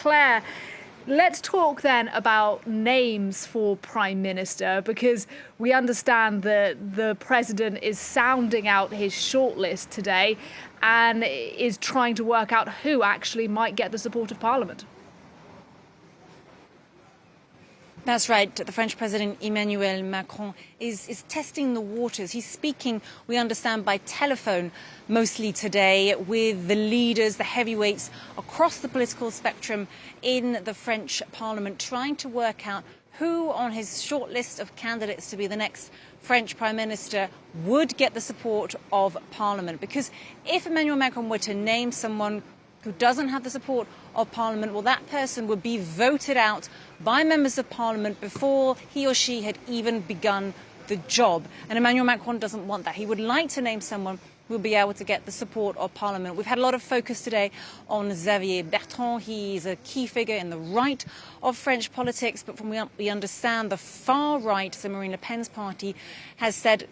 Claire, let's talk then about names for Prime Minister, because we understand that the President is sounding out his shortlist today and is trying to work out who actually might get the support of Parliament. That's right. The French President Emmanuel Macron is testing the waters. He's speaking, we understand, by telephone mostly today with the leaders, the heavyweights across the political spectrum in the French Parliament, trying to work out who on his short list of candidates to be the next French Prime Minister would get the support of Parliament. Because if Emmanuel Macron were to name someone who doesn't have the support of Parliament, well, that person would be voted out by members of Parliament before he or she had even begun the job. And Emmanuel Macron doesn't want that. He would like to name someone who will be able to get the support of Parliament. We've had a lot of focus today on Xavier Bertrand. He's a key figure in the right of French politics, but from what we understand, the far right, so Marine Le Pen's party, has said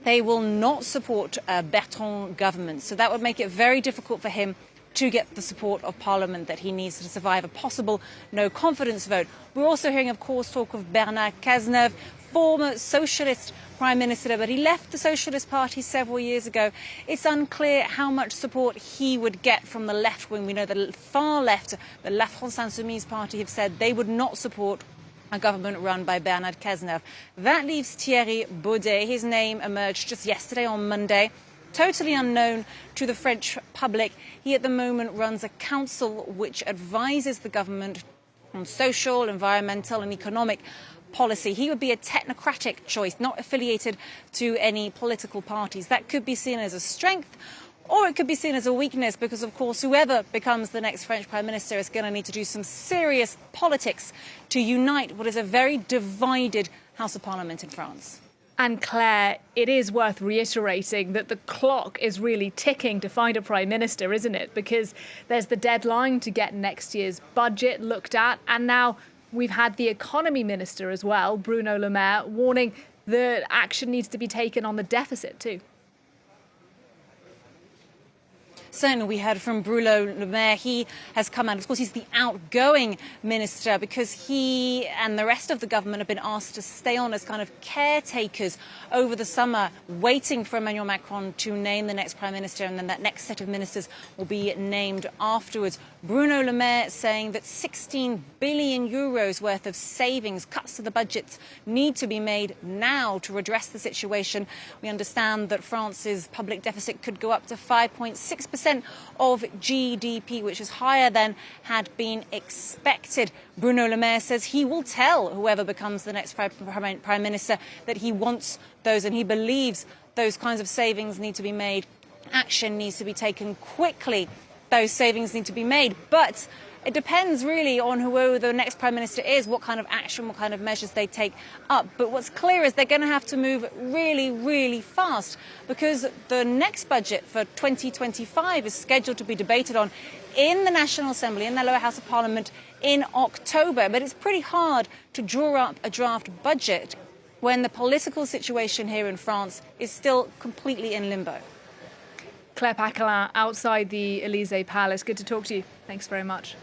they will not support Bertrand government. So that would make it very difficult for him to get the support of Parliament that he needs to survive a possible no-confidence vote. We're also hearing, of course, talk of Bernard Cazeneuve, former socialist prime minister, but he left the Socialist Party several years ago. It's unclear how much support he would get from the left wing. We know the far left, the La France Insoumise party, have said they would not support a government run by Bernard Cazeneuve. That leaves Thierry Baudet. His name emerged just yesterday on Monday. Totally unknown to the French public. He at the moment runs a council which advises the government on social, environmental and economic policy. He would be a technocratic choice, not affiliated to any political parties. That could be seen as a strength, or it could be seen as a weakness, because, of course, whoever becomes the next French Prime Minister is going to need to do some serious politics to unite what is a very divided House of Parliament in France. And Claire, it is worth reiterating that the clock is really ticking to find a Prime Minister, isn't it? Because there's the deadline to get next year's budget looked at. And now we've had the Economy Minister as well, Bruno Le Maire, warning that action needs to be taken on the deficit too. Certainly, we heard from Bruno Le Maire. He has come out. Of course, he's the outgoing minister, because he and the rest of the government have been asked to stay on as kind of caretakers over the summer, waiting for Emmanuel Macron to name the next prime minister, and then that next set of ministers will be named afterwards. Bruno Le Maire saying that 16 billion euros worth of savings, cuts to the budgets, need to be made now to redress the situation. We understand that France's public deficit could go up to 5.6% of GDP, which is higher than had been expected. Bruno Le Maire says he will tell whoever becomes the next prime minister that he wants those, and he believes those kinds of savings need to be made. Action needs to be taken quickly. Those savings need to be made, but it depends really on whoever the next Prime Minister is, what kind of action, what kind of measures they take up. But what's clear is they're going to have to move really, really fast, because the next budget for 2025 is scheduled to be debated on in the National Assembly, in the lower house of Parliament, in October. But it's pretty hard to draw up a draft budget when the political situation here in France is still completely in limbo. Claire Paccalin outside the Élysée Palace. Good to talk to you. Thanks very much.